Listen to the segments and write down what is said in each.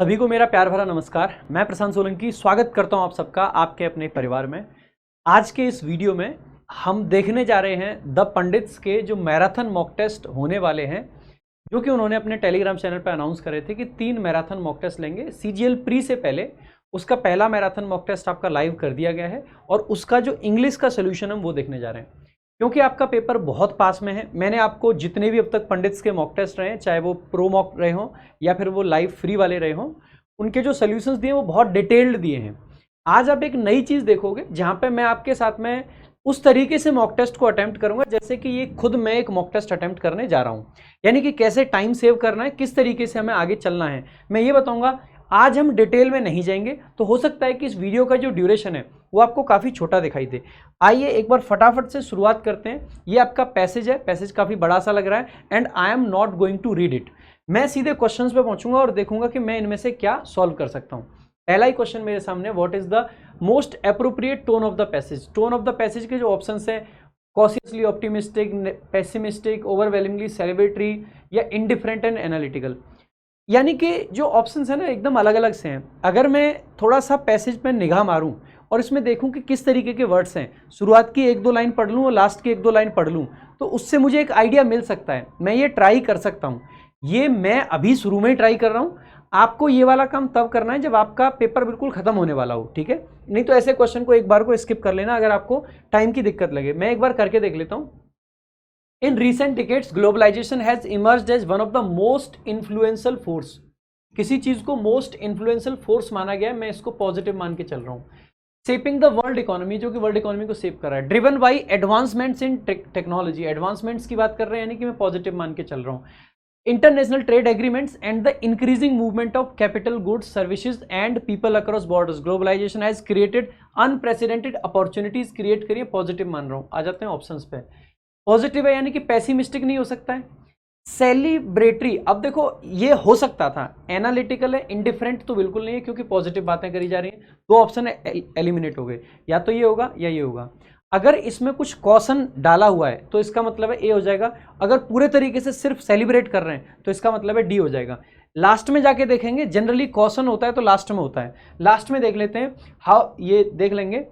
सभी को मेरा प्यार भरा नमस्कार। मैं प्रशांत सोलंकी स्वागत करता हूं आप सबका आपके अपने परिवार में। आज के इस वीडियो में हम देखने जा रहे हैं द पंडित्स के जो मैराथन मॉक टेस्ट होने वाले हैं, जो कि उन्होंने अपने टेलीग्राम चैनल पर अनाउंस करे थे कि 3 मैराथन मॉक टेस्ट लेंगे। सीजीएल प्री से पहले उसका पहला मैराथन मॉक टेस्ट आपका लाइव कर दिया गया है और उसका जो इंग्लिश का सोल्यूशन हम वो देखने जा रहे हैं, क्योंकि आपका पेपर बहुत पास में है। मैंने आपको जितने भी अब तक पंडित्स के मॉक टेस्ट रहे हैं, चाहे वो प्रो मॉक रहे हों या फिर वो लाइव फ्री वाले रहे हों, उनके जो सोल्यूशंस दिए वो बहुत डिटेल्ड दिए हैं। आज आप एक नई चीज़ देखोगे जहाँ पे मैं आपके साथ में उस तरीके से मॉक टेस्ट को अटेम्प्ट करूंगा जैसे कि ये खुद मैं एक मॉक टेस्ट अटेम्प्ट करने जा रहा हूँ। यानी कि कैसे टाइम सेव करना है, किस तरीके से हमें आगे चलना है, मैं ये बताऊँगा। आज हम डिटेल में नहीं जाएंगे, तो हो सकता है कि इस वीडियो का जो ड्यूरेशन है वो आपको काफ़ी छोटा दिखाई दे। आइए एक बार फटाफट से शुरुआत करते हैं। ये आपका पैसेज है, पैसेज काफ़ी बड़ा सा लग रहा है and I am not going to read it. मैं सीधे क्वेश्चंस पे पहुंचूंगा और देखूंगा कि मैं इनमें से क्या सॉल्व कर सकता हूं। पहला ही क्वेश्चन मेरे सामने, what is the most appropriate tone of the passage. Tone of the passage के जो ऑप्शंस हैं, cautiously optimistic, pessimistic, overwhelmingly celebratory या इंडिफरेंट एंड एनालिटिकल। यानी कि जो ऑप्शंस है ना एकदम अलग अलग से हैं। अगर मैं थोड़ा सा पैसेज पे निगाह मारूं और इसमें देखूं कि किस तरीके के वर्ड्स हैं, शुरुआत की 1-2 लाइन पढ़ लूं और लास्ट की 1-2 लाइन पढ़ लूं, तो उससे मुझे एक आइडिया मिल सकता है। मैं ये ट्राई कर सकता हूं। ये मैं अभी शुरू में ही ट्राई कर रहा हूं। आपको ये वाला काम तब करना है जब आपका पेपर बिल्कुल खत्म होने वाला हो, ठीक है। नहीं तो ऐसे क्वेश्चन को एक बार को स्किप कर लेना अगर आपको टाइम की दिक्कत लगे। मैं एक बार करके देख लेता हूं। In recent decades, globalization has emerged as one of the most influential force। किसी चीज को मोस्ट इन्फ्लुएंशियल फोर्स माना गया है, मैं इसको पॉजिटिव मान के चल रहा हूं। शेपिंग द वर्ल्ड इकोनॉमी, जो कि वर्ल्ड इकोनॉमी को शेप कर रहा है। Driven by advancements in technology, advancements की बात कर रहे हैं, यानी कि मैं पॉजिटिव मान के चल रहा हूं। International trade agreements and the increasing movement of capital, goods, services and people across borders. Globalization has created unprecedented opportunities create करिए, पॉजिटिव मान रहा हूं। आ जाते हैं ऑप्शंस पे। पॉजिटिव है यानी कि पेसिमिस्टिक नहीं हो सकता है। सेलिब्रेटरी, अब देखो ये हो सकता था। एनालिटिकल है, इंडिफरेंट तो बिल्कुल नहीं है क्योंकि पॉजिटिव बातें करी जा रही हैं। 2 ऑप्शन एलिमिनेट हो गए, या तो ये होगा या ये होगा। अगर इसमें कुछ कॉशन डाला हुआ है तो इसका मतलब है ए हो जाएगा। अगर पूरे तरीके से सिर्फ सेलिब्रेट कर रहे हैं तो इसका मतलब है डी हो जाएगा। लास्ट में जाके देखेंगे, जनरली कॉशन होता है तो लास्ट में होता है। लास्ट में देख लेते हैं, हाउ, ये देख लेंगे।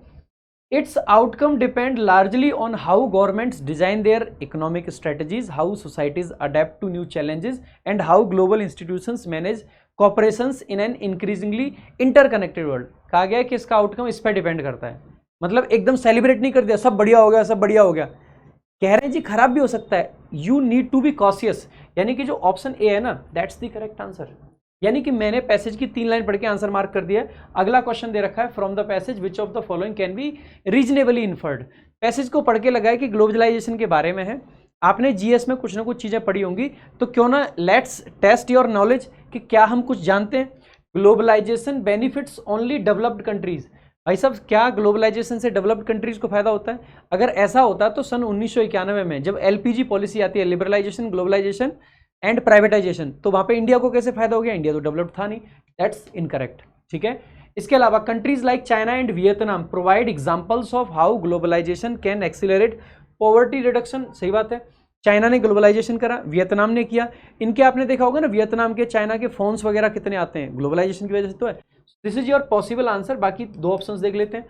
Its outcome depend largely on how governments design their economic strategies, how societies adapt to new challenges, and how global institutions manage cooperations in an increasingly interconnected world। कहा गया है कि इसका आउटकम इस पर डिपेंड करता है। मतलब एकदम सेलिब्रेट नहीं कर दिया, सब बढ़िया हो गया, सब बढ़िया हो गया। कह रहे हैं जी खराब भी हो सकता है। You need to be cautious, यानी कि जो ऑप्शन ए है ना, दैट्स द करेक्ट आंसर। यानी कि मैंने पैसेज की 3 लाइन पढ़ के आंसर मार्क कर दिया है। अगला क्वेश्चन दे रखा है, from the passage which of the following can be reasonably inferred. Passage को पढ़ के लगा है कि ग्लोबलाइजेशन के बारे में है। आपने जीएस में कुछ ना कुछ चीजें पढ़ी होंगी, तो क्यों ना लेट्स टेस्ट योर नॉलेज कि क्या हम कुछ जानते हैं। Globalization benefits only developed countries. भाई साहब, क्या ग्लोबलाइजेशन से डेवलप्ड कंट्रीज को फायदा होता है? अगर ऐसा होता तो सन 1991 में जब एलपीजी पॉलिसी आती है, लिबरलाइजेशन, ग्लोबलाइजेशन एंड प्राइवेटाइजेशन, तो वहां पे इंडिया को कैसे फायदा हो गया? इंडिया तो डेवलप्ड था नहीं। दैट्स इनकरेक्ट, ठीक है। इसके अलावा countries like China and Vietnam provide examples of how globalization can accelerate poverty reduction. सही बात है, चाइना ने ग्लोबलाइजेशन करा, वियतनाम ने किया। इनके आपने देखा होगा ना, वियतनाम के चाइना के फोन्स वगैरह कितने आते हैं, ग्लोबलाइजेशन की वजह से तो है। This is your possible answer. बाकी 2 ऑप्शंस देख लेते हैं।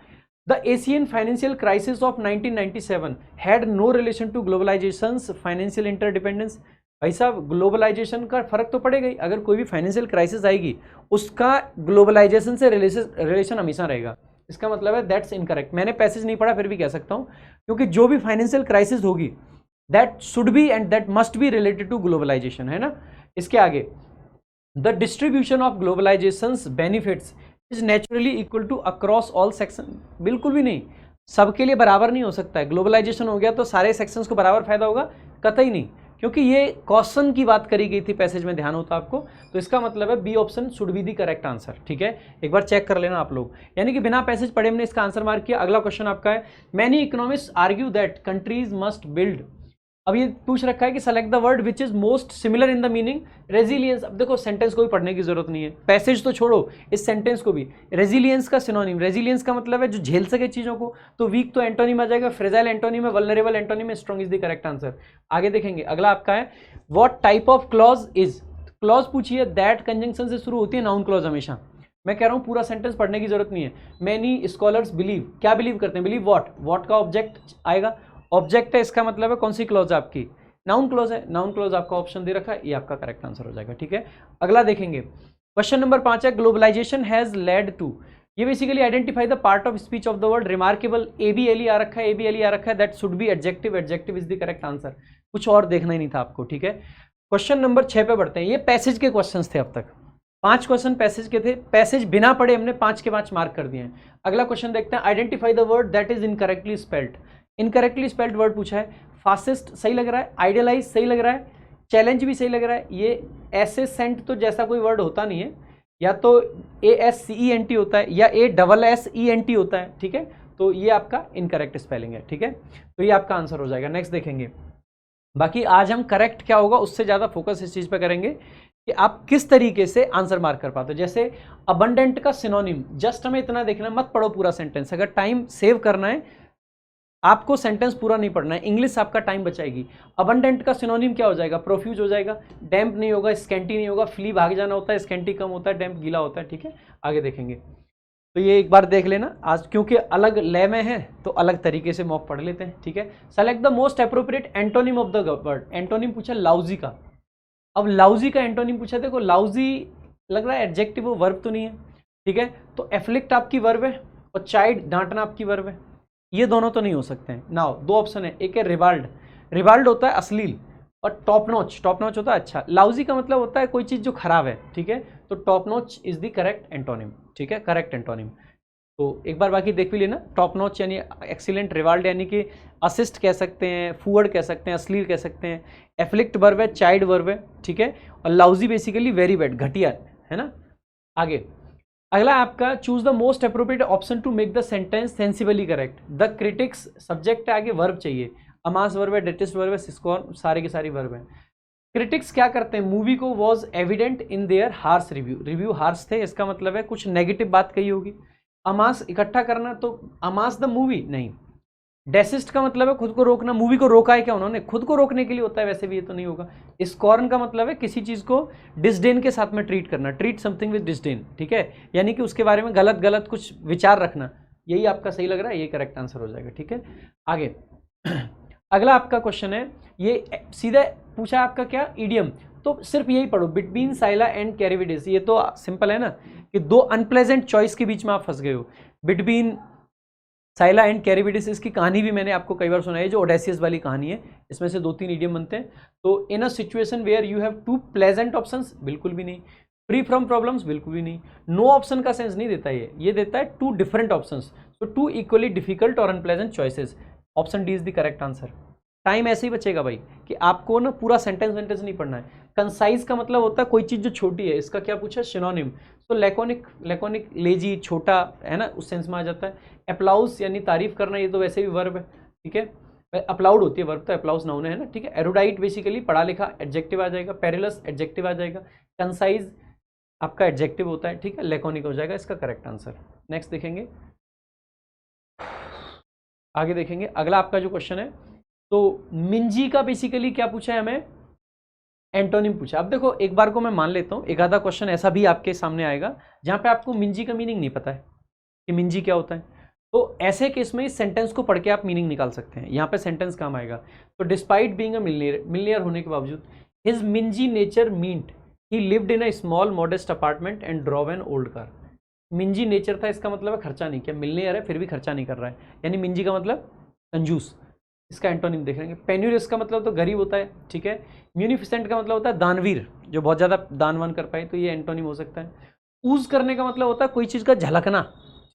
The Asian financial crisis of 1997 had no relation to globalization's financial interdependence. भाई साहब, ग्लोबलाइजेशन का फर्क तो पड़ेगा ही। अगर कोई भी फाइनेंशियल क्राइसिस आएगी, उसका ग्लोबलाइजेशन से रिलेशन हमेशा रहेगा। इसका मतलब है दैट्स इनकरेक्ट। मैंने पैसेज नहीं पढ़ा फिर भी कह सकता हूं, क्योंकि जो भी फाइनेंशियल क्राइसिस होगी that should be and that must be related to globalization, है ना। इसके आगे, the distribution of globalization's benefits is naturally equal to across all section. बिल्कुल भी नहीं, सबके लिए बराबर नहीं हो सकता है। ग्लोबलाइजेशन हो गया तो सारे सेक्शंस को बराबर फायदा होगा? कतई नहीं, क्योंकि ये क्वेश्चन की बात करी गई थी पैसेज में, ध्यान होता आपको। तो इसका मतलब है B option should be the correct answer, ठीक है। एक बार चेक कर लेना आप लोग। यानी कि बिना पैसेज पढ़े हमने इसका आंसर मार्क किया। अगला क्वेश्चन आपका है, many economists argue that countries must build. अब ये पूछ रखा है कि select the word which is most similar in the meaning. Resilience, अब देखो सेंटेंस को भी पढ़ने की जरूरत नहीं है, पैसेज तो छोड़ो, इस सेंटेंस को भी। रेजिलियंस का सिनोनिम, रेजिलियंस का मतलब है जो झेल सके चीजों को, तो वीक तो एंटोनिम आ जाएगा, फ्रेजाइल एंटोनिम है, वल्नरेबल एंटोनिम है, strong is the correct answer. आगे देखेंगे, अगला आपका है, what type of clause is. Clause पूछी है, दैट कंजंक्शन से शुरू होती है नाउन क्लॉज हमेशा। मैं कह रहा हूँ पूरा सेंटेंस पढ़ने की जरूरत नहीं है। मैनी स्कॉलर्स बिलीव, क्या बिलीव करते हैं, बिलीव व्हाट, व्हाट का ऑब्जेक्ट आएगा, ऑब्जेक्ट है, इसका मतलब है कौन सी क्लॉज है आपकी, नाउन क्लॉज है, नाउन क्लॉज आपका ऑप्शन दे रखा है, ये आपका करेक्ट आंसर हो जाएगा। ठीक है, अगला देखेंगे, क्वेश्चन नंबर 5 है, ग्लोबलाइजेशन हैज लेड टू, ये basically identify the part of speech of the word remarkable, A B L E आ रखा है, एबीएलई आ रखा है, that should be adjective, adjective is the correct answer, कुछ और देखना ही नहीं था आपको। ठीक है, क्वेश्चन नंबर 6 पे बढ़ते हैं, ये पैसेज के क्वेश्चंस थे अब तक, 5 क्वेश्चन पैसेज के थे, पैसेज बिना पढ़े हमने 5 के 5 मार्क कर दिए हैं। अगला क्वेश्चन देखते हैं, identify the word that is incorrectly spelled, incorrectly spelled word पूछा है, फास्टेस्ट सही लग रहा है, आइडियलाइज सही लग रहा है, चैलेंज भी सही लग रहा है, ये एसेसेंट तो जैसा कोई वर्ड होता नहीं है, या तो ASCENT होता है या ASSENT होता है। ठीक है, तो ये आपका इनकरेक्ट स्पेलिंग है। ठीक है, तो ये आपका आंसर हो जाएगा। नेक्स्ट देखेंगे, बाकी आज हम करेक्ट क्या होगा उससे ज़्यादा फोकस इस चीज़ पे करेंगे कि आप किस तरीके से आंसर मार्क कर पाते हो। जैसे अबंडेंट का सिनोनिम, जस्ट हमें इतना देखना, मत पढ़ो पूरा सेंटेंस, अगर टाइम सेव करना है आपको सेंटेंस पूरा नहीं पढ़ना है, इंग्लिश आपका टाइम बचाएगी। अबंडेंट का सिनोनिम क्या हो जाएगा, प्रोफ्यूज हो जाएगा, डैम्प नहीं होगा, स्कैंटी नहीं होगा, फ्ली भाग जाना होता है, स्कैंटी कम होता है, डैम्प गीला होता है। ठीक है, आगे देखेंगे, तो ये एक बार देख लेना आज, क्योंकि अलग लय में है तो अलग तरीके से मॉक पढ़ लेते हैं। ठीक है, select the most appropriate antonym of the word, antonym पूछा लाउजी का, अब लाउजी का एंटोनिम पूछा, देखो लाउजी लग रहा है एडजेक्टिव, वो वर्ब तो नहीं है। ठीक है, तो एफ्लिक्ट आपकी वर्ब है और चाइल्ड डांटना आपकी वर्ब है, ये दोनों तो नहीं हो सकते हैं। नाउ 2 ऑप्शन है, एक है रिवाल्ड, रिवाल्ड होता है अश्लील, और टॉप नॉच, टॉप नॉच होता है अच्छा, लाउजी का मतलब होता है कोई चीज़ जो खराब है। ठीक है, तो top notch is the correct antonym. ठीक है, करेक्ट एंटोनिम, तो एक बार बाकी देख भी लेना, टॉप नॉच यानी एक्सीलेंट, रिवाल्ड यानी कि असिस्ट कह सकते हैं, फूवर्ड कह सकते हैं, अश्लील कह सकते हैं, एफ्लिक्ट वर्ब है, चाइल्ड वर्ब है। ठीक है, और लाउजी बेसिकली वेरी बैड, घटिया है ना। आगे अगला आपका, choose the most appropriate option to make the sentence sensibly correct, the critics subject है, आगे वर्ब चाहिए, अमास वर्ब है, डेटिस्ट वर्ब है, सिस्कॉन, सारे की सारी वर्ब है। क्रिटिक्स क्या करते हैं, मूवी को was evident in their harsh review, review harsh थे, इसका मतलब है कुछ नेगेटिव बात कही होगी। अमास इकट्ठा करना, तो अमास द मूवी नहीं, डेसिस्ट का मतलब है खुद को रोकना, मूवी को रोका है क्या उन्होंने, खुद को रोकने के लिए होता है, वैसे भी ये तो नहीं होगा। स्कॉर्न का मतलब है किसी चीज़ को डिसडेन के साथ में ट्रीट करना, ट्रीट समथिंग विद डिसडेन। ठीक है, यानी कि उसके बारे में गलत गलत कुछ विचार रखना, यही आपका सही लग रहा है, ये करेक्ट आंसर हो जाएगा। ठीक है, आगे अगला आपका क्वेश्चन है, ये सीधा पूछा आपका क्या, ईडियम, तो सिर्फ यही पढ़ो, बिटवीन साइला एंड कैरिविडिस, ये तो सिंपल है ना कि 2 अनप्लेजेंट चॉइस के बीच में आप फंस गए हो। बिटवीन साइला एंड कैरिविडिस, इसकी कहानी भी मैंने आपको कई बार सुनाई है, जो ओडेसियस वाली कहानी है, इसमें से 2-3 इडियम बनते हैं। तो in a situation where you have 2 pleasant options, बिल्कुल भी नहीं। फ्री फ्रॉम प्रॉब्लम्स, बिल्कुल भी नहीं। नो ऑप्शन का सेंस नहीं देता ये देता है 2 डिफरेंट ऑप्शंस, तो 2 इक्वली डिफिकल्ट और unpleasant choices, option D is the correct answer. Time ऐसे ही बचेगा भाई कि आपको ना पूरा सेंटेंस नहीं पढ़ना है। कंसाइज का मतलब होता है कोई चीज़ जो छोटी है, इसका क्या पूछा, सिनोनिम, तो लैकोनिक, लैकोनिक लेजी, छोटा है ना, उस सेंस में आ जाता है। अप्लाउस यानी तारीफ करना, ये तो वैसे भी वर्ब है। ठीक है, अप्लाउड होती है वर्ब, तो अप्लाउस नाउन है ना। ठीक है, एरुडाइट बेसिकली पढ़ा लिखा, एडजेक्टिव आ जाएगा, पेरिलस एडजेक्टिव आ जाएगा, कंसाइज आपका एडजेक्टिव होता है। ठीक है, लैकोनिक हो जाएगा इसका करेक्ट आंसर। नेक्स्ट देखेंगे, आगे देखेंगे, अगला आपका जो क्वेश्चन है, तो मिंजी का बेसिकली क्या पूछा है हमें, एंटोनिम पूछा। अब देखो एक बार को मैं मान लेता हूँ, एक आधा क्वेश्चन ऐसा भी आपके सामने आएगा जहाँ पे आपको मिंजी का मीनिंग नहीं पता है कि मिंजी क्या होता है, तो ऐसे केस में इस सेंटेंस को पढ़ के आप मीनिंग निकाल सकते हैं। यहाँ पे सेंटेंस काम आएगा, तो डिस्पाइट बीइंग अ मिलनियर, मिलनियर होने के बावजूद, his mingy nature meant he lived in a small modest apartment and drove an old car. Mingy nature था, इसका मतलब है खर्चा नहीं किया, मिलनियर है फिर भी खर्चा नहीं कर रहा है, यानी मिंजी का मतलब कंजूस। इसका एंटोनिम देख लेंगे। पेन्यूरियस का मतलब तो गरीब होता है। ठीक है, म्यूनिफिसेंट का मतलब होता है दानवीर, जो बहुत ज़्यादा दानवान कर पाए, तो ये एंटोनिम हो सकता है। ऊज करने का मतलब होता है कोई चीज़ का झलकना,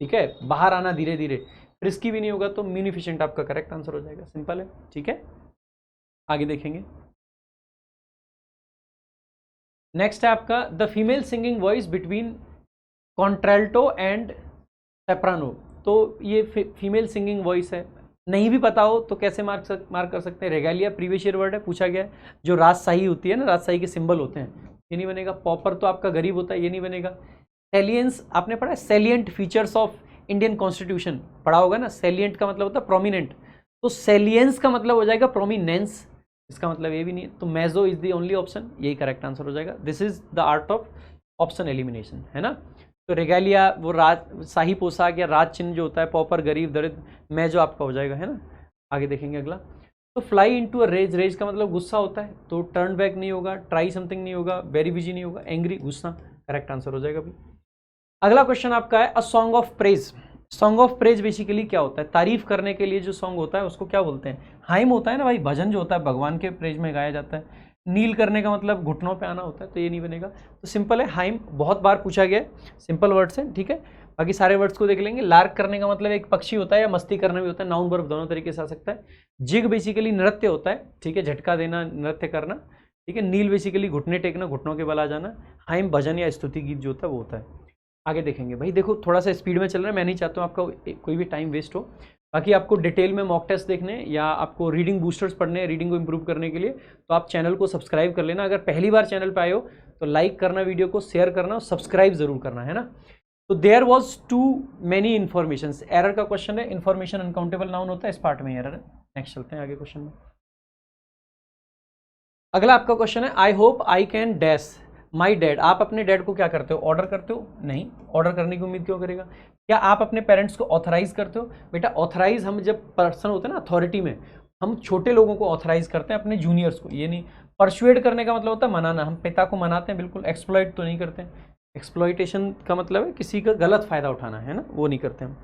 ठीक है, बाहर आना धीरे धीरे, रिस्की भी नहीं होगा, तो म्यूनिफिसेंट आपका करेक्ट आंसर हो जाएगा, सिंपल है। ठीक है, आगे देखेंगे। नेक्स्ट है आपका the female singing voice between contralto and soprano, तो ये फीमेल सिंगिंग वॉइस है, नहीं भी पता हो तो कैसे मार्क कर सकते हैं। रेगालिया प्रीवियस ईयर वर्ड है, पूछा गया है, जो राजशाही होती है ना, राजशाही के सिंबल होते हैं, ये नहीं बनेगा। पॉपर तो आपका गरीब होता है, ये नहीं बनेगा। सेलियंस आपने पढ़ा है, salient features of Indian constitution पढ़ा होगा ना, सेलियंट का मतलब होता है प्रोमिनेंट, तो सेलियंस का मतलब हो जाएगा प्रोमिनेंस, इसका मतलब ये भी नहीं है, तो मेजो इज द ओनली ऑप्शन, यही करेक्ट आंसर हो जाएगा। This is the art of option elimination, है ना। तो रेगालिया वो राज शाही पोशाक या राज चिन्ह जो होता है, पॉपर गरीब दरिद्र, मेजो आपका हो जाएगा, है ना। आगे देखेंगे अगला। तो fly into a rage, rage का मतलब गुस्सा होता है, तो टर्न बैक नहीं होगा, ट्राई समथिंग नहीं होगा, वेरी बिजी नहीं होगा, एंग्री गुस्सा, करेक्ट आंसर हो जाएगा अभी। अगला क्वेश्चन आपका है a song of praise. Song of praise basically क्या होता है, तारीफ करने के लिए जो सॉन्ग होता है उसको क्या बोलते हैं, हाइम होता है ना भाई, भजन जो होता है भगवान के प्रेज में गाया जाता है। नील करने का मतलब घुटनों पे आना होता है, तो ये नहीं बनेगा, तो सिंपल है हाइम, बहुत बार पूछा गया है, सिंपल वर्ड्स है, ठीक है। बाकी सारे वर्ड्स को देख लेंगे। लार्क करने का मतलब एक पक्षी होता है या मस्ती करना भी होता है, नाउन वर्ब दोनों तरीके से आ सकता है। जिग बेसिकली नृत्य होता है, ठीक है, झटका देना, नृत्य करना, ठीक है। नील बेसिकली घुटने टेकना, घुटनों के बल आ जाना। हाइम भजन या स्तुति गीत जो होता है वो होता है। आगे देखेंगे भाई, देखो थोड़ा सा स्पीड में चल रहा है, मैं नहीं चाहता हूँ आपका कोई भी टाइम वेस्ट हो। बाकी आपको डिटेल में मॉक टेस्ट देखने या आपको रीडिंग बूस्टर्स पढ़ने, रीडिंग को इंप्रूव करने के लिए, तो आप चैनल को सब्सक्राइब कर लेना। अगर पहली बार चैनल पे आए हो तो लाइक करना, वीडियो को शेयर करना और सब्सक्राइब जरूर करना, है ना। तो there was too many information, error का क्वेश्चन है, इन्फॉर्मेशन अनकाउंटेबल नाउन होता है, इस पार्ट में एरर है। नेक्स्ट चलते हैं आगे क्वेश्चन में। अगला आपका क्वेश्चन है I hope I can dash my dad. आप अपने डैड को क्या करते हो, ऑर्डर करते हो? नहीं, ऑर्डर करने की उम्मीद क्यों करेगा। क्या आप अपने पेरेंट्स को ऑथराइज करते हो? बेटा ऑथराइज हम जब पर्सन होते हैं ना अथॉरिटी में, हम छोटे लोगों को ऑथराइज करते हैं, अपने जूनियर्स को, ये नहीं। परसुएड करने का मतलब होता है मनाना, हम पिता को मनाते हैं बिल्कुल, एक्सप्लॉइट तो नहीं करते। एक्सप्लॉइटेशन का मतलब है किसी का गलत फायदा उठाना, है ना, वो नहीं करते हम।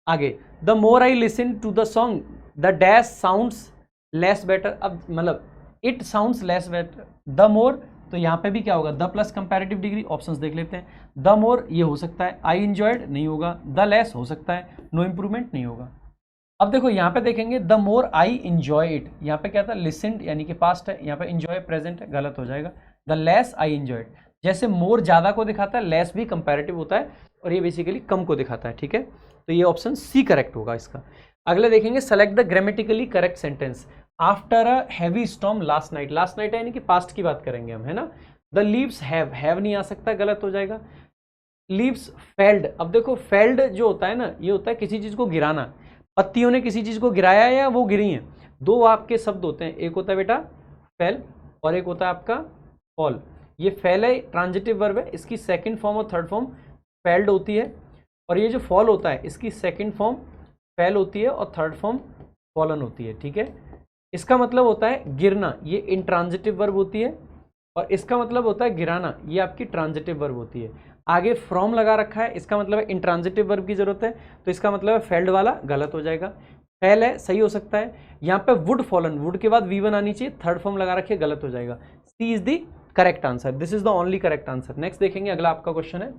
आगे, the more I listen to the song the dash sounds less better. अब मतलब it sounds less better, the more, तो यहाँ पे भी क्या होगा, the plus comparative degree, options देख लेते हैं। द मोर ये हो सकता है, आई इंजॉयड नहीं होगा, द लेस हो सकता है, नो इंप्रूवमेंट नहीं होगा। अब देखो यहाँ पे देखेंगे the more I enjoy it, यहाँ पे क्या था, लिसनड यानी कि पास्ट है, यहाँ पे इंजॉय प्रेजेंट है, गलत हो जाएगा। द लेस आई इंजॉयड, जैसे मोर ज्यादा को दिखाता है, लेस भी कंपैरेटिव होता है, और ये बेसिकली कम को दिखाता है, ठीक है। तो ये ऑप्शन सी करेक्ट होगा इसका। अगले देखेंगे select the grammatically correct sentence after a heavy storm last night. Last night है यानी कि पास्ट की बात करेंगे हम, है ना। द लीव्स हैव नहीं आ सकता, गलत हो जाएगा। लीव्स फेल्ड, अब देखो फेल्ड जो होता है ना, ये होता है किसी चीज को गिराना, पत्तियों ने किसी चीज को गिराया या वो गिरी हैं, दो आपके शब्द होते हैं, एक होता है बेटा फेल और एक होता है आपका फॉल। ये फेल है ट्रांजिटिव वर्ब है, इसकी सेकंड फॉर्म और थर्ड फॉर्म फेल्ड होती है, और ये जो फॉल होता है इसकी सेकंड फॉर्म फेल होती है और थर्ड फॉर्म फॉलन होती है, ठीक है। इसका मतलब होता है गिरना, ये इंट्रांजिटिव वर्ब होती है, और इसका मतलब होता है गिराना, ये आपकी ट्रांजिटिव वर्ब होती है। आगे फ्रॉम लगा रखा है, इसका मतलब है इंट्रांजिटिव वर्ब की जरूरत है, तो इसका मतलब है फेल्ड वाला, गलत हो जाएगा। फेल है सही हो सकता है। यहाँ पे वुड फॉलन, वुड के बाद V1 आनी चाहिए, थर्ड फॉर्म लगा रखिए, गलत हो जाएगा। C is the correct answer, this is the only correct answer. Next देखेंगे, अगला आपका क्वेश्चन है,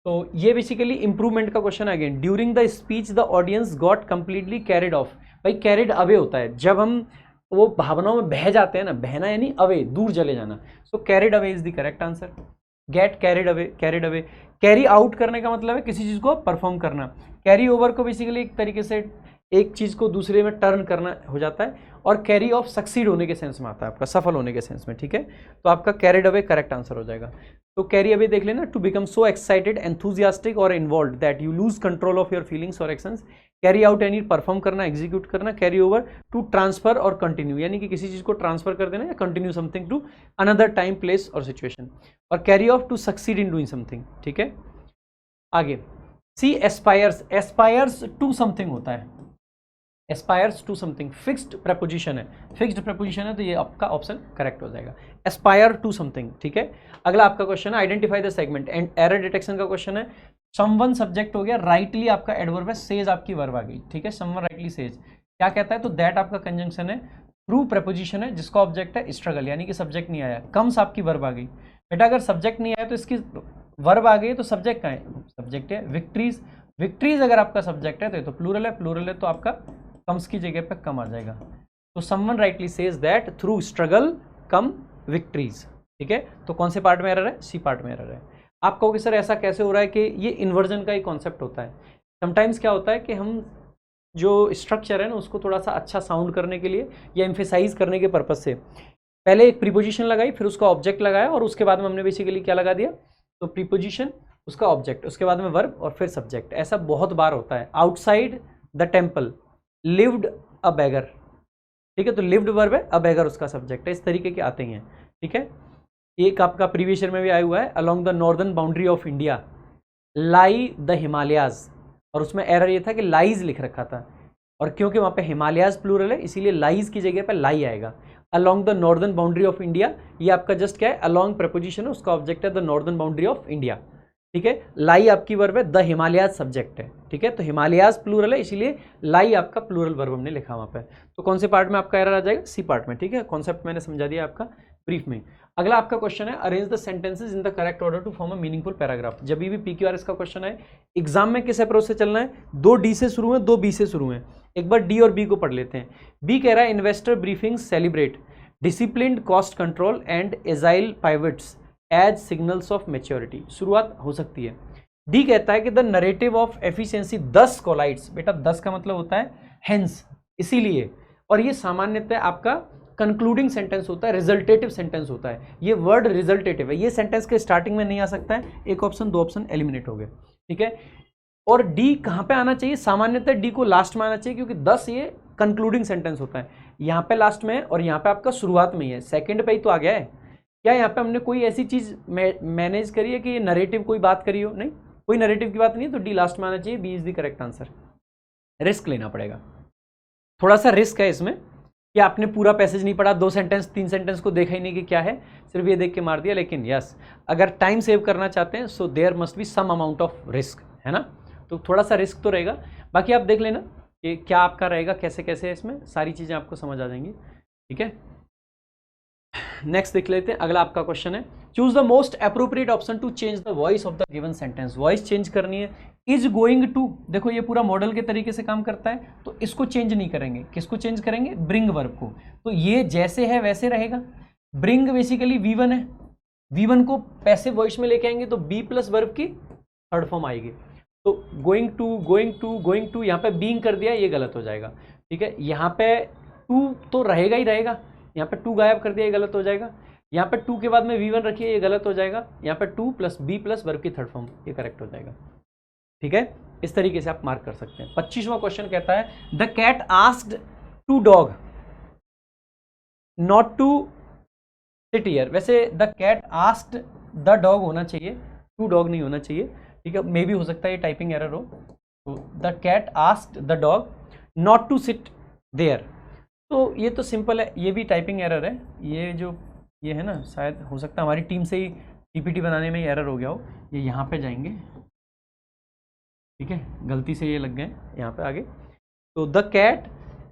तो ये बेसिकली इंप्रूवमेंट का क्वेश्चन है again. During the speech the audience got completely carried off. भाई कैरिड अवे होता है जब हम वो भावनाओं में बह जाते हैं ना, बहना यानी अवे, दूर चले जाना, so carried away is the correct answer. Get carried away, carried away. Carry out करने का मतलब है किसी चीज को परफॉर्म करना। कैरी ओवर को बेसिकली एक तरीके से एक चीज को दूसरे में टर्न करना हो जाता है, और कैरी ऑफ सक्सीड होने के सेंस में आता है, आपका सफल होने के सेंस में, ठीक है। तो आपका कैरिड अवे करेक्ट आंसर हो जाएगा। तो कैरी अवे देख लेना, to become so excited, enthusiastic और involve that you lose control of your feelings और एक्शंस। कैरी आउट यानी परफॉर्म करना, एग्जीक्यूट करना। कैरी ओवर टू ट्रांसफर और कंटिन्यू, यानी कि किसी चीज को ट्रांसफर कर देना या continue something to another time place और सिचुएशन। और carry off to succeed in doing something, ठीक है। आगे C aspires, aspires to something होता है, aspires to something, fixed preposition है, फिक्स्ड प्रपोजिशन है, तो ये आपका ऑप्शन करेक्ट हो जाएगा, एस्पायर टू समथिंग, ठीक है। अगला आपका क्वेश्चन है identify the segment and error detection का क्वेश्चन है। समवन सब्जेक्ट हो गया, राइटली आपका एडवर्ब है, सेज आपकी वर्ब आ गई, ठीक है। समवन राइटली सेज क्या कहता है, तो दैट आपका कंजंक्शन है, थ्रू प्रपोजिशन है जिसका ऑब्जेक्ट है स्ट्रगल, यानी कि सब्जेक्ट नहीं आया। कम्स आपकी वर्ब आ गई, बेटा अगर सब्जेक्ट नहीं आया तो इसकी वर्ब आ गई, तो सब्जेक्ट कहाँ है, सब्जेक्ट है। विक्ट्रीज, विक्ट्रीज अगर आपका सब्जेक्ट है तो प्लूरल है, प्लूरल है तो आपका कम्स की जगह पे कम आ जाएगा। तो someone rightly says that through struggle come victories, ठीक है। तो कौन से पार्ट में एरर है, सी पार्ट में एरर है। आप कहोगे सर ऐसा कैसे हो रहा है, कि ये इन्वर्जन का ही कॉन्सेप्ट होता है। समटाइम्स क्या होता है कि हम जो स्ट्रक्चर है ना उसको थोड़ा सा अच्छा साउंड करने के लिए या एम्फेसाइज करने के पर्पज से पहले एक प्रीपोजिशन लगाई, फिर उसका ऑब्जेक्ट लगाया, और उसके बाद में हमने बेसिकली क्या लगा दिया, तो प्रीपोजिशन, उसका ऑब्जेक्ट, उसके बाद में वर्ब और फिर सब्जेक्ट। ऐसा बहुत बार होता है। Outside the temple lived a beggar, ठीक है, तो लिव्ड वर्ब है, अब हैगर उसका सब्जेक्ट है, इस तरीके के आते ही हैं। ठीक है, एक आपका प्रीवियस ईयर में भी आया हुआ है, along the northern boundary of India lie the Himalayas, और उसमें एरर ये था कि लाइज लिख रखा था, और क्योंकि वहाँ पे हिमालयाज प्लूरल है इसीलिए लाइज की जगह पे लाई आएगा। Along the northern boundary of India, ये आपका जस्ट क्या है, अलोंग प्रपोजिशन है, उसका ऑब्जेक्ट है the northern boundary of India. ठीक है, लाई आपकी वर्ब है, द हिमालयाज सब्जेक्ट है। ठीक है, तो हिमालयाज प्लूरल है इसीलिए लाई आपका प्लूरल वर्ब हमने लिखा वहाँ पे। तो कौन से पार्ट में आपका एरर आ जाएगा, सी पार्ट में। ठीक है, कॉन्सेप्ट मैंने समझा दिया आपका ब्रीफ में। अगला आपका क्वेश्चन है, arrange the sentences in the correct order to form a meaningful paragraph. जब भी PQRS का क्वेश्चन है, एग्जाम में किस अप्रोच से चलना है, 2 D से शुरू है, 2 B से शुरू है। एक बार D और B को पढ़ लेते हैं। B कह रहा है investor briefing celebrate disciplined cost control and agile pivots as signals of maturity. शुरुआत हो सकती है। डी कहता है कि the narrative of efficiency 10 collides, बेटा 10 का मतलब होता है हेंस, इसीलिए, और ये सामान्यतः आपका कंक्लूडिंग सेंटेंस होता है, रिजल्टेटिव सेंटेंस होता है। ये वर्ड रिजल्टेटिव है, ये सेंटेंस के स्टार्टिंग में नहीं आ सकता है। एक ऑप्शन 2 ऑप्शन एलिमिनेट हो गए। ठीक है, और डी कहाँ पे आना चाहिए, सामान्यतः डी को लास्ट में आना चाहिए, क्योंकि 10 ये कंक्लूडिंग सेंटेंस होता है। यहाँ पे लास्ट में है और यहाँ पे आपका शुरुआत में ही है, सेकंड पे ही तो आ गया है। क्या यहाँ पे हमने कोई ऐसी चीज मैनेज करी है कि ये नरेटिव कोई बात करी हो, नहीं, कोई नरेटिव की बात नहीं है, तो डी लास्ट में आना चाहिए। B is the correct answer. Risk लेना पड़ेगा, थोड़ा सा रिस्क है इसमें कि आपने पूरा पैसेज नहीं पढ़ा, 2 सेंटेंस 3 सेंटेंस को देखा ही नहीं कि क्या है, सिर्फ ये देख के मार दिया। लेकिन यस, अगर टाइम सेव करना चाहते हैं so there must be some amount of risk, है ना, तो थोड़ा सा रिस्क तो रहेगा। बाकी आप देख लेना कि क्या आपका रहेगा, कैसे कैसे इसमें सारी चीज़ें आपको समझ आ जाएंगी। ठीक है, नेक्स्ट देख लेते हैं। अगला आपका क्वेश्चन है, choose the most appropriate option to change the voice of the given sentence. Voice change करनी है, इज गोइंग टू, देखो ये पूरा मॉडल के तरीके से काम करता है, तो इसको चेंज नहीं करेंगे। किसको चेंज करेंगे, ब्रिंग वर्ब को, तो ये जैसे है वैसे रहेगा। ब्रिंग बेसिकली V1 है, V1 को पैसिव वॉइस में लेके आएंगे तो बी प्लस वर्ब की थर्ड फॉर्म आएगी। तो going to going to going to, यहाँ पे बीइंग कर दिया, ये गलत हो जाएगा। ठीक है, यहाँ पे टू तो रहेगा ही रहेगा, यहाँ पे टू गायब कर दिया, ये गलत हो जाएगा। यहाँ पे टू के बाद में V1 रखिए, ये गलत हो जाएगा। यहाँ पे to plus be plus verb की थर्ड फॉर्म, ये करेक्ट हो जाएगा। ठीक है, इस तरीके से आप मार्क कर सकते हैं। 25वां क्वेश्चन कहता है, the cat asked to dog not to sit here. वैसे the cat asked the dog होना चाहिए, टू डॉग नहीं होना चाहिए। ठीक है, मे भी हो सकता है ये टाइपिंग एरर हो। तो the cat asked the dog not to sit there, तो ये तो सिंपल है, ये भी टाइपिंग एरर है। ये जो ये है ना, शायद हो सकता है हमारी टीम से ही PPT बनाने में ही एरर हो गया हो। ये यहाँ पे जाएंगे, ठीक है, गलती से ये लग गए यहाँ पे आगे। तो द कैट,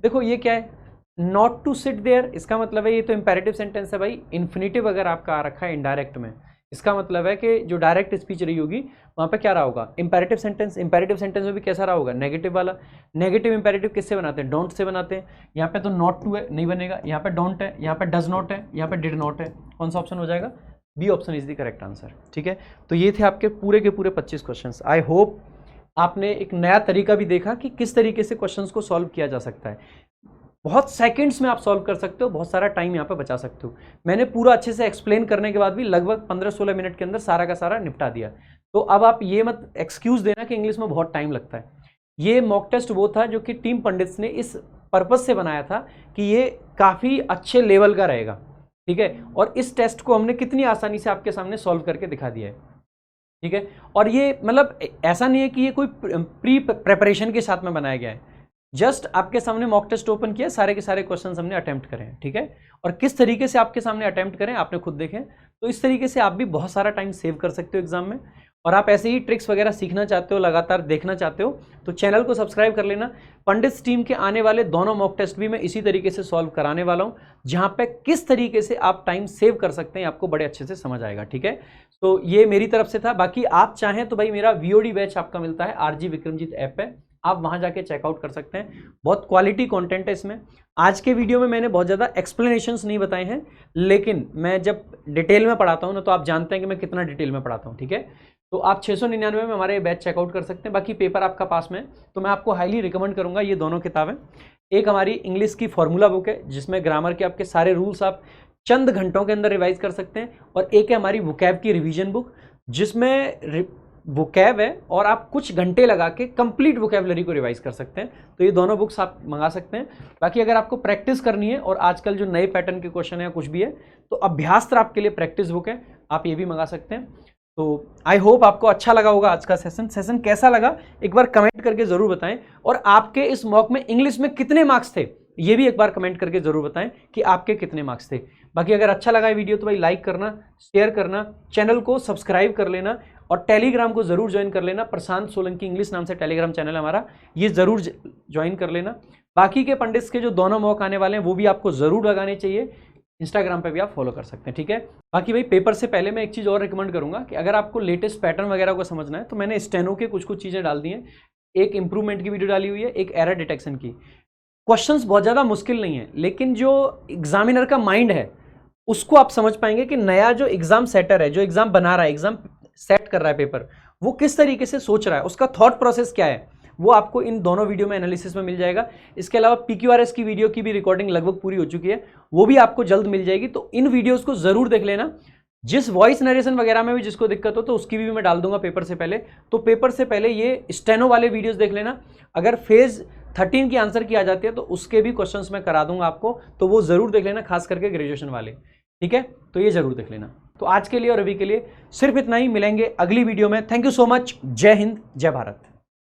देखो ये क्या है, नॉट टू सिट देयर, इसका मतलब है ये तो इंपेरेटिव सेंटेंस है भाई। इन्फिनेटिव अगर आपका आ रखा है इनडायरेक्ट में, इसका मतलब है कि जो डायरेक्ट स्पीच रही होगी वहाँ पे क्या रहा होगा, इंपेरेटिव सेंटेंस। इंपेरेटिव सेंटेंस में भी कैसा रहा होगा, नेगेटिव वाला। नेगेटिव इंपेरेटिव किससे बनाते हैं, डोंट से बनाते हैं। यहाँ पे तो नॉट टू है, नहीं बनेगा। यहाँ पे डोंट है, यहाँ पे डज नॉट है, यहाँ पे डिड नॉट है। कौन सा ऑप्शन हो जाएगा, B option is the correct answer. ठीक है, तो ये थे आपके पूरे के पूरे 25 क्वेश्चंस। आई होप आपने एक नया तरीका भी देखा कि किस तरीके से क्वेश्चंस को सॉल्व किया जा सकता है। बहुत सेकंड्स में आप सॉल्व कर सकते हो, बहुत सारा टाइम यहाँ पे बचा सकते हो। मैंने पूरा अच्छे से एक्सप्लेन करने के बाद भी लगभग 15-16 मिनट के अंदर सारा का सारा निपटा दिया। तो अब आप ये मत एक्सक्यूज देना कि इंग्लिश में बहुत टाइम लगता है। ये मॉक टेस्ट वो था जो कि टीम पंडित्स ने इस पर्पज से बनाया था कि ये काफ़ी अच्छे लेवल का रहेगा। ठीक है, और इस टेस्ट को हमने कितनी आसानी से आपके सामने सॉल्व करके दिखा दिया है। ठीक है, और ये मतलब ऐसा नहीं है कि ये कोई प्री प्रेपरेशन के साथ में बनाया गया है। जस्ट आपके सामने मॉक टेस्ट ओपन किया, सारे के सारे क्वेश्चंस हमने अटेम्प्ट करें। ठीक है, और किस तरीके से आपके सामने अटेम्प्ट करें आपने खुद देखें। तो इस तरीके से आप भी बहुत सारा टाइम सेव कर सकते हो एग्जाम में। और आप ऐसे ही ट्रिक्स वगैरह सीखना चाहते हो, लगातार देखना चाहते हो, तो चैनल को सब्सक्राइब कर लेना। पंडित्स टीम के आने वाले दोनों मॉक टेस्ट भी मैं इसी तरीके से सॉल्व कराने वाला हूँ, जहाँ पे किस तरीके से आप टाइम सेव कर सकते हैं आपको बड़े अच्छे से समझ आएगा। ठीक है, तो ये मेरी तरफ से था। बाकी आप चाहें तो भाई मेरा VOD बैच आपका मिलता है RG विक्रमजीत ऐप पे, आप वहां जाके चेकआउट कर सकते हैं। बहुत क्वालिटी कंटेंट है इसमें। आज के वीडियो में मैंने बहुत ज़्यादा एक्सप्लेनेशंस नहीं बताए हैं, लेकिन मैं जब डिटेल में पढ़ाता हूं ना, तो आप जानते हैं कि मैं कितना डिटेल में पढ़ाता हूं। ठीक है, तो आप 699 में हमारे बैच चेकआउट कर सकते हैं। बाकी पेपर आपका पास में, तो मैं आपको हाईली रिकमेंड करूंगा ये दोनों किताबें। एक हमारी इंग्लिश की फॉर्मूला बुक है, जिसमें ग्रामर के आपके सारे रूल्स आप चंद घंटों के अंदर रिवाइज कर सकते हैं, और एक है हमारी वोकैब की रिवीजन बुक, जिसमें वोकैब है और आप कुछ घंटे लगा के कंप्लीट वोकैबुलरी को रिवाइज कर सकते हैं। तो ये दोनों बुक्स आप मंगा सकते हैं। बाकी अगर आपको प्रैक्टिस करनी है और आजकल जो नए पैटर्न के क्वेश्चन है या कुछ भी है, तो अभ्यास्त्र आपके लिए प्रैक्टिस बुक है, आप ये भी मंगा सकते हैं। तो आई होप आपको अच्छा लगा होगा आज का सेशन कैसा लगा एक बार कमेंट करके जरूर बताएं। और आपके इस मॉक में इंग्लिश में कितने मार्क्स थे ये भी एक बार कमेंट करके जरूर बताएं कि आपके कितने मार्क्स थे। बाकी अगर अच्छा लगा ये वीडियो तो भाई लाइक करना, शेयर करना, चैनल को सब्सक्राइब कर लेना और टेलीग्राम को जरूर ज्वाइन कर लेना। प्रशांत सोलंकी इंग्लिश नाम से टेलीग्राम चैनल है हमारा, ये जरूर ज्वाइन कर लेना। बाकी के पंडित्स के जो दोनों मॉक आने वाले हैं वो भी आपको जरूर लगाने चाहिए। इंस्टाग्राम पे भी आप फॉलो कर सकते हैं, ठीक है। बाकी भाई पेपर से पहले मैं एक चीज़ और रिकमेंड करूंगा कि अगर आपको लेटेस्ट पैटर्न वगैरह को समझना है तो मैंने स्टेनो के कुछ चीज़ें डाल दी हैं। एक इंप्रूवमेंट की वीडियो डाली हुई है, एक एरर डिटेक्शन की। क्वेश्चंस बहुत ज़्यादा मुश्किल नहीं है, लेकिन जो एग्जामिनर का माइंड है उसको आप समझ पाएंगे कि नया जो एग्जाम सेटर है, जो एग्जाम बना रहा है, एग्जाम सेट कर रहा है पेपर, वो किस तरीके से सोच रहा है, उसका थॉट प्रोसेस क्या है, वो आपको इन दोनों वीडियो में एनालिसिस में मिल जाएगा। इसके अलावा PQRS की वीडियो की भी रिकॉर्डिंग लगभग पूरी हो चुकी है, वो भी आपको जल्द मिल जाएगी। तो इन वीडियोस को जरूर देख लेना। जिस वॉइस नरेशन वगैरह में भी जिसको दिक्कत हो तो उसकी भी मैं डाल दूंगा पेपर से पहले। तो पेपर से पहले ये स्टेनो वाले वीडियोस देख लेना। अगर फेज 13 की आंसर की आ जाती है तो उसके भी क्वेश्चंस मैं करा दूंगा आपको, तो वो जरूर देख लेना, खास करके ग्रेजुएशन वाले, ठीक है। तो ये जरूर देख लेना। तो आज के लिए और अभी के लिए सिर्फ इतना ही, मिलेंगे अगली वीडियो में। Thank you so much. जय हिंद, जय भारत।